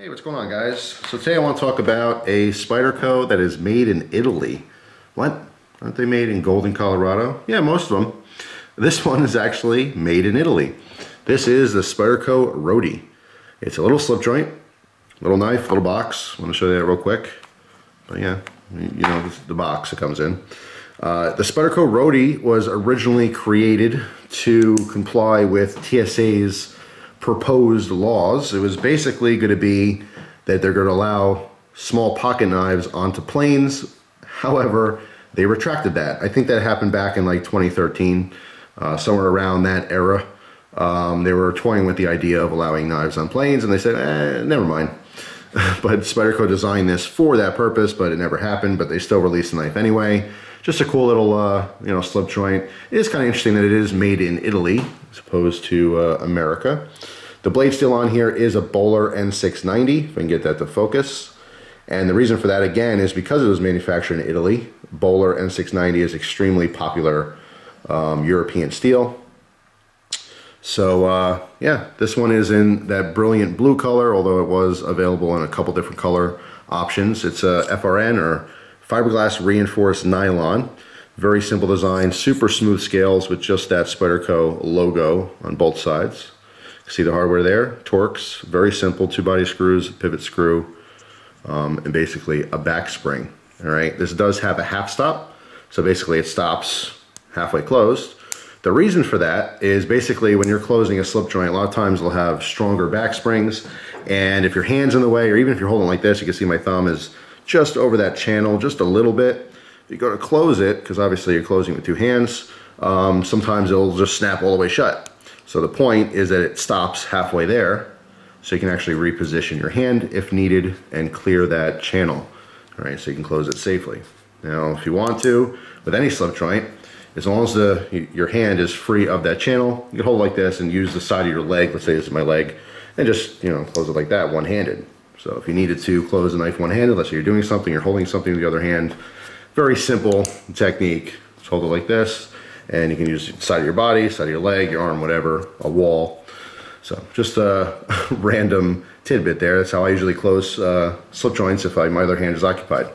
Hey, what's going on, guys? So today I want to talk about a Spyderco that is made in Italy. What? Aren't they made in Golden, Colorado? Yeah, most of them. This one is actually made in Italy. This is the Spyderco Roadie. It's a little slip joint, little knife, little box. I want to show you that real quick. But yeah, you know, this is the box it comes in. The Spyderco Roadie was originally created to comply with TSA's proposed laws. It was basically going to be that they're going to allow small pocket knives onto planes. However, they retracted that. I think that happened back in like 2013, somewhere around that era. They were toying with the idea of allowing knives on planes, and they said, never mind. But Spyderco designed this for that purpose, but it never happened. But they still released the knife anyway. Just a cool little, slip joint. It is kind of interesting that it is made in Italy as opposed to America. The blade steel on here is a Bowler N690, if I can get that to focus. And the reason for that, again, is because it was manufactured in Italy. Bowler N690 is extremely popular European steel. So, yeah, this one is in that brilliant blue color, although it was available in a couple different color options. It's a FRN, or fiberglass reinforced nylon. Very simple design, super smooth scales with just that Spyderco logo on both sides. See the hardware there, Torx, very simple, 2-body screws, pivot screw, and basically a back spring. All right, this does have a half stop, so basically it stops halfway closed. The reason for that is basically when you're closing a slip joint, a lot of times they'll have stronger back springs, and if your hand's in the way, or even if you're holding like this, you can see my thumb is just over that channel, just a little bit. If you go to close it, because obviously you're closing with two hands, sometimes it'll just snap all the way shut. So the point is that it stops halfway there, so you can actually reposition your hand if needed and clear that channel. All right, so you can close it safely. Now, if you want to, with any slip joint, as long as your hand is free of that channel, you can hold it like this and use the side of your leg, let's say this is my leg, and just, close it like that, one-handed. So if you needed to close the knife one-handed, let's say you're doing something, you're holding something with the other hand, very simple technique. Just hold it like this, and you can use the side of your body, side of your leg, your arm, whatever, a wall. So just a random tidbit there. That's how I usually close slip joints if my other hand is occupied.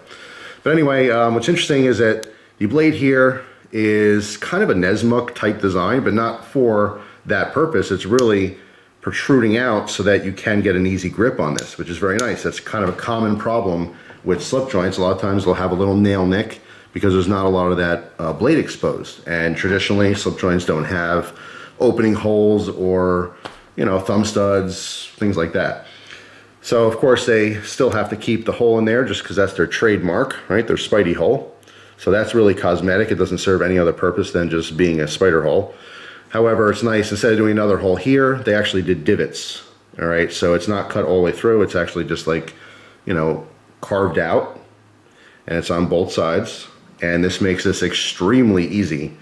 But anyway, what's interesting is that the blade here is kind of a Nesmuk type design, but not for that purpose. It's really protruding out so that you can get an easy grip on this, which is very nice. That's kind of a common problem with slip joints. A lot of times they'll have a little nail nick because there's not a lot of that blade exposed. And traditionally, slip joints don't have opening holes or, thumb studs, things like that. So of course they still have to keep the hole in there just because that's their trademark, right? Their Spidey hole. So that's really cosmetic. It doesn't serve any other purpose than just being a spider hole. However, it's nice, instead of doing another hole here, they actually did divots. All right, so it's not cut all the way through. It's actually just like, carved out, and it's on both sides. And this makes this extremely easy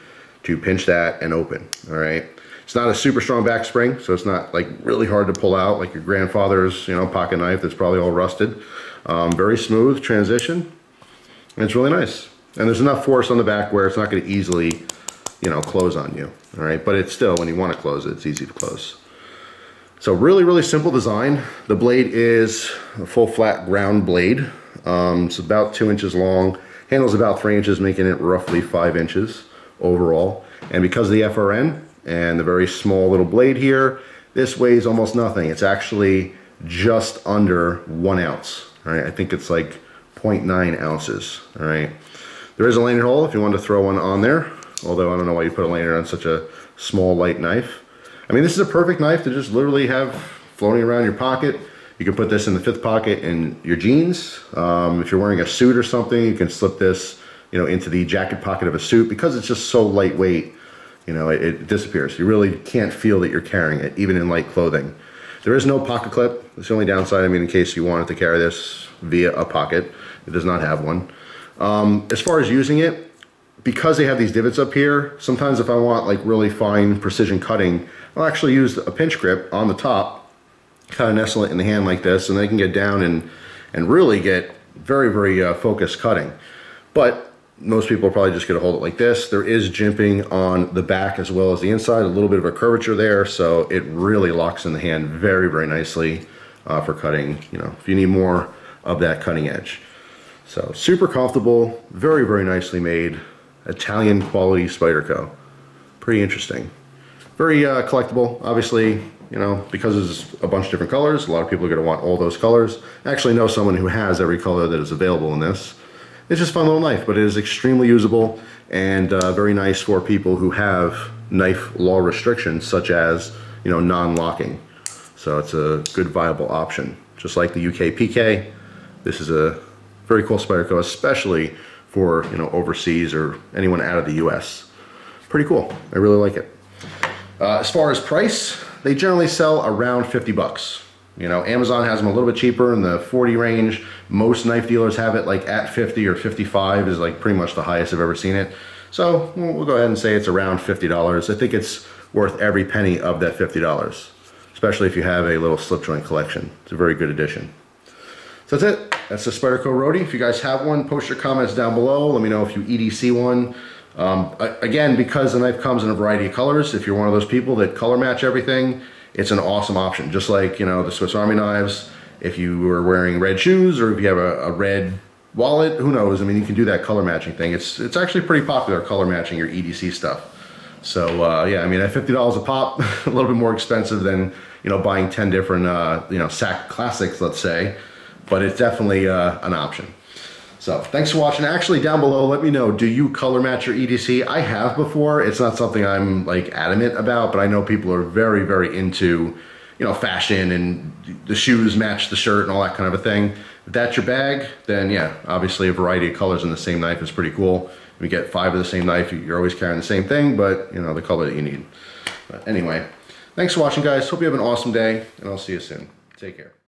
to pinch that and open. All right, it's not a super strong back spring, so it's not like really hard to pull out like your grandfather's, pocket knife that's probably all rusted. Very smooth transition, and it's really nice. And there's enough force on the back where it's not going to easily, close on you. All right, but it's still, when you want to close it, it's easy to close. So really, really simple design. The blade is a full flat ground blade. It's about 2 inches long. Handle's about 3 inches, making it roughly 5 inches overall. And because of the FRN and the very small little blade here, this weighs almost nothing. It's actually just under 1 ounce. All right, I think it's like 0.9 ounces. All right. There is a lanyard hole if you want to throw one on there, although I don't know why you put a lanyard on such a small, light knife. I mean, this is a perfect knife to just literally have floating around your pocket. You can put this in the 5th pocket in your jeans. If you're wearing a suit or something, you can slip this, into the jacket pocket of a suit. Because it's just so lightweight, it disappears. You really can't feel that you're carrying it, even in light clothing. There is no pocket clip. That's the only downside. I mean, in case you wanted to carry this via a pocket, it does not have one. As far as using it, because they have these divots up here, sometimes if I want like really fine precision cutting, I'll actually use a pinch grip on the top, kind of nestle it in the hand like this, and I can get down and really get very, very focused cutting. But most people are probably just going to hold it like this. There is jimping on the back as well as the inside, a little bit of a curvature there, so it really locks in the hand very, very nicely. for cutting, you know, if you need more of that cutting edge. So super comfortable, very, very nicely made, Italian quality Spyderco. Pretty interesting. Very collectible, obviously, you know, because there's a bunch of different colors. A lot of people are going to want all those colors. I actually know someone who has every color that is available in this. It's just a fun little knife, but it is extremely usable and very nice for people who have knife law restrictions, such as, you know, non-locking. So it's a good viable option. Just like the UK PK, this is a very cool Spyderco, especially for, you know, overseas or anyone out of the US. Pretty cool. I really like it. As far as price, they generally sell around 50 bucks. You know, Amazon has them a little bit cheaper in the 40 range. Most knife dealers have it like at 50 or 55 is like pretty much the highest I've ever seen it. So we'll go ahead and say it's around $50. I think it's worth every penny of that $50, especially if you have a little slip joint collection. It's a very good addition. So that's it. That's the Spyderco Roadie. If you guys have one, post your comments down below. Let me know if you EDC one. Again, because the knife comes in a variety of colors, if you're one of those people that color match everything, it's an awesome option. Just like, you know, the Swiss Army knives, if you were wearing red shoes or if you have a red wallet, who knows? I mean, you can do that color matching thing. It's actually pretty popular, color matching your EDC stuff. So yeah, I mean, at $50 a pop, a little bit more expensive than, you know, buying 10 different, you know, SAC classics, let's say, but it's definitely an option. So thanks for watching. Actually, down below, let me know, do you color match your EDC? I have before. It's not something I'm like adamant about, but I know people are very, very into, you know, fashion and the shoes match the shirt and all that kind of a thing. If that's your bag, then yeah, obviously a variety of colors in the same knife is pretty cool. If you get 5 of the same knife, you're always carrying the same thing, but you know, the color that you need. But anyway, thanks for watching, guys. Hope you have an awesome day, and I'll see you soon. Take care.